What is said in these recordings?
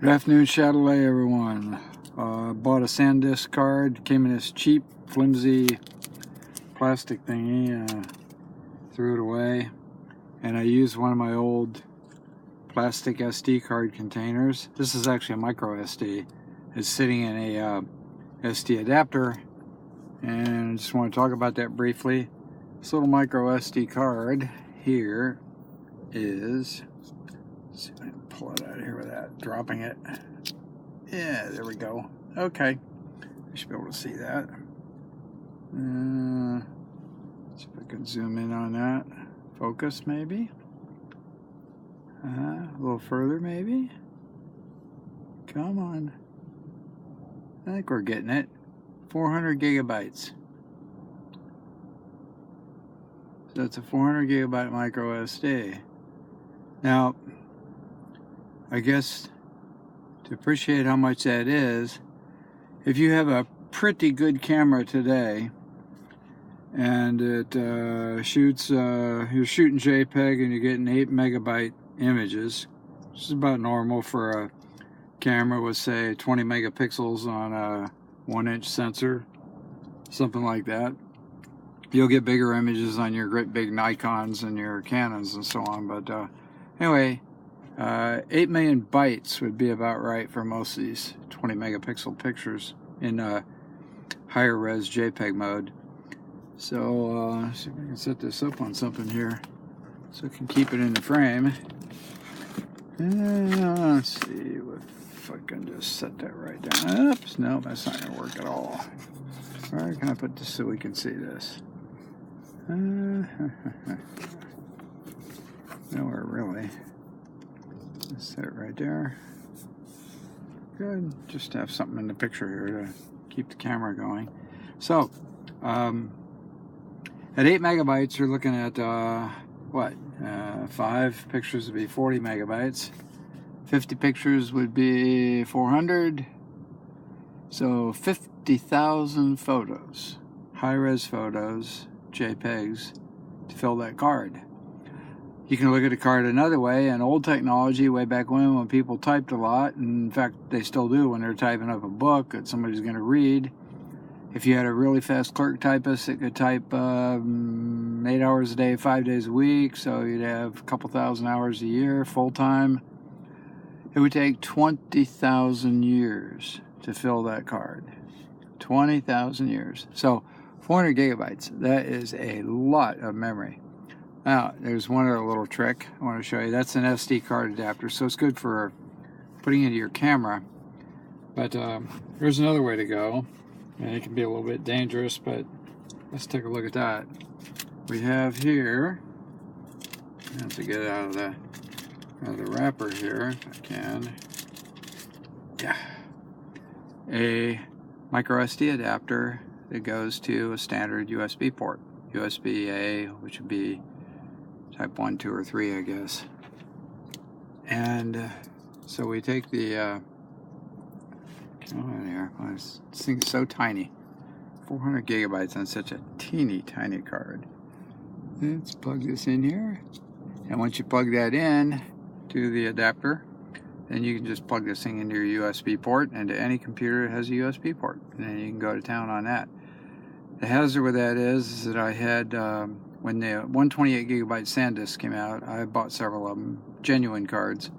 Good afternoon, Chatelet, everyone. Bought a Sandisk card. Came in this cheap, flimsy plastic thingy. Threw it away. And I used one of my old plastic SD card containers. This is actually a MicroSD. It's sitting in a SD adapter. And I just want to talk about that briefly. This little MicroSD card here is... Let's see if I can pull it out of here without dropping it. Yeah, there we go. Okay. I should be able to see that. See if I can zoom in on that. Focus, maybe. A little further, maybe. Come on. I think we're getting it. 400 gigabytes. So it's a 400 gigabyte MicroSD. Now, I guess to appreciate how much that is, if you have a pretty good camera today and it shoots, you're shooting JPEG and you're getting 8 megabyte images, which is about normal for a camera with, say, 20 megapixels on a 1-inch sensor, something like that. You'll get bigger images on your great big Nikons and your Canons and so on, but anyway, 8 million bytes would be about right for most of these 20 megapixel pictures in higher res JPEG mode. So see if I can set this up on something here so I can keep it in the frame. Let's see if I can just set that right down. Oops, no, that's not going to work at all. Where can I put this so we can see this? Nowhere really. Set it right there. Good. Just have something in the picture here to keep the camera going. So, at 8 megabytes, you're looking at what? 5 pictures would be 40 megabytes. 50 pictures would be 400. So 50,000 photos, high-res photos, JPEGs, to fill that card. You can look at a card another way. In old technology, way back when people typed a lot, and in fact they still do when they're typing up a book that somebody's going to read. If you had a really fast clerk typist that could type 8 hours a day, 5 days a week, so you'd have a couple thousand hours a year, full-time, it would take 20,000 years to fill that card. 20,000 years. So 400 gigabytes, that is a lot of memory. Now, there's one other little trick I want to show you. That's an SD card adapter, so it's good for putting into your camera. But there's another way to go, and it can be a little bit dangerous, but let's take a look at that. We have here, I have to get out of the wrapper here, if I can. Yeah. A microSD adapter that goes to a standard USB port. USB-A, which would be type 1, 2, or 3, I guess. And so we take the come on here. This thing's so tiny. 400 gigabytes on such a teeny tiny card. Let's plug this in here. And once you plug that in to the adapter, then you can just plug this thing into your USB port, and to any computer that has a USB port. And then you can go to town on that. The hazard with that is that I had, when the 128 gigabyte Sandisk came out, I bought several of them, genuine cards,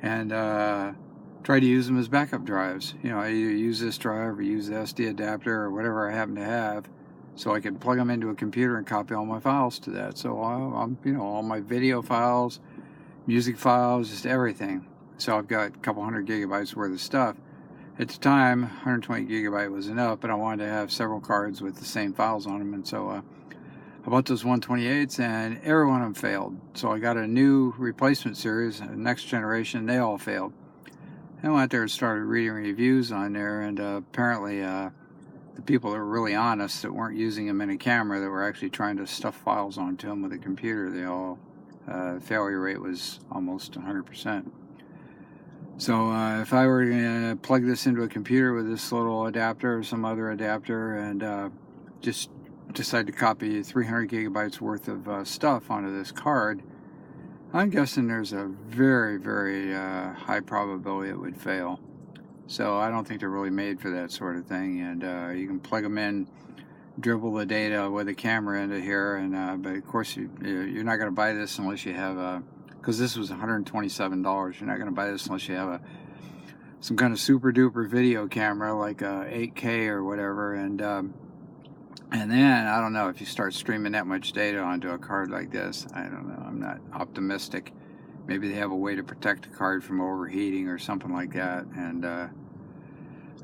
and tried to use them as backup drives. You know, I either use this drive or use the SD adapter or whatever I happen to have, so I could plug them into a computer and copy all my files to that. So I'm, you know, all my video files, music files, just everything. So I've got a couple hundred gigabytes worth of stuff. At the time, 120 gigabyte was enough, but I wanted to have several cards with the same files on them, and so I bought those 128s, and every one of them failed. So I got a new replacement series, next generation, they all failed. I went there and started reading reviews on there, and apparently the people that were really honest, that weren't using them in a camera, that were actually trying to stuff files onto them with a computer, they all, failure rate was almost 100%. So if I were to plug this into a computer with this little adapter or some other adapter and just decide to copy 300 gigabytes worth of stuff onto this card, I'm guessing there's a very, very high probability it would fail. So I don't think they're really made for that sort of thing. And you can plug them in, dribble the data with a camera into here, and but of course you're not going to buy this unless you have a, because this was $127. You're not going to buy this unless you have some kind of super duper video camera like a 8K or whatever, and then I don't know if you start streaming that much data onto a card like this. I don't know. I'm not optimistic. Maybe they have a way to protect the card from overheating or something like that, and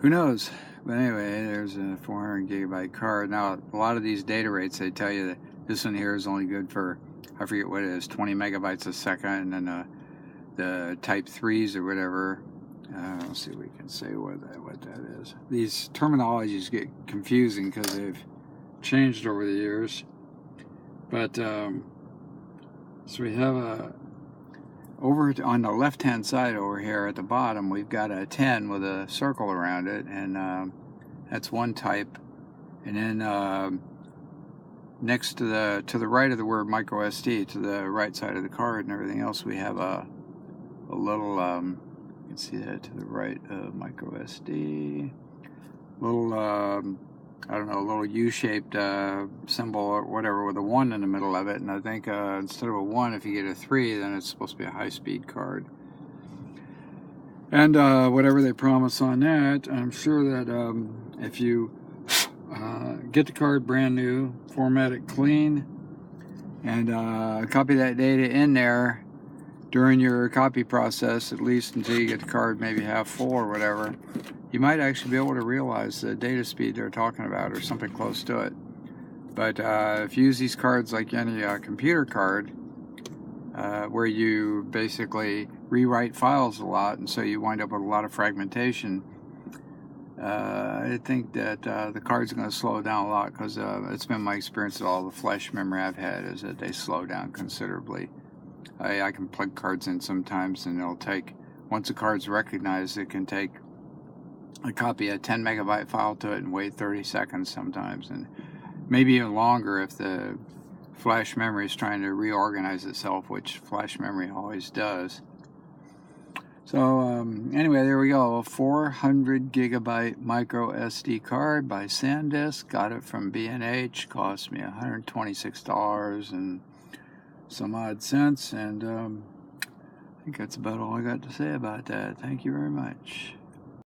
who knows. But anyway, there's a 400 gigabyte card. Now, a lot of these data rates, they tell you that this one here is only good for, I forget what it is, 20 megabytes a second, and then the type 3s or whatever. Let's see if we can say what that is. These terminologies get confusing because they've changed over the years. But, so we have over on the left-hand side over here at the bottom, we've got a 10 with a circle around it, and that's one type. And then next to the right of the word MicroSD, to the right side of the card and everything else, we have a little, you can see that to the right of MicroSD, little, I don't know, a little U-shaped symbol or whatever with a 1 in the middle of it. And I think instead of a 1, if you get a 3, then it's supposed to be a high-speed card. And whatever they promise on that, I'm sure that if you get the card brand new, format it clean, and copy that data in there during your copy process, at least until you get the card maybe half full or whatever, you might actually be able to realize the data speed they're talking about or something close to it. But if you use these cards like any computer card, where you basically rewrite files a lot, and so you wind up with a lot of fragmentation, I think that the card's going to slow down a lot, because it's been my experience that all the flash memory I've had is that they slow down considerably. I can plug cards in sometimes, and it'll take, once a card's recognized, it can take a copy a 10 megabyte file to it and wait 30 seconds sometimes, and maybe even longer if the flash memory is trying to reorganize itself, which flash memory always does. So anyway, there we go. A 400 gigabyte micro SD card by Sandisk. Got it from B&H. Cost me $126 and some odd cents. And I think that's about all I got to say about that. Thank you very much.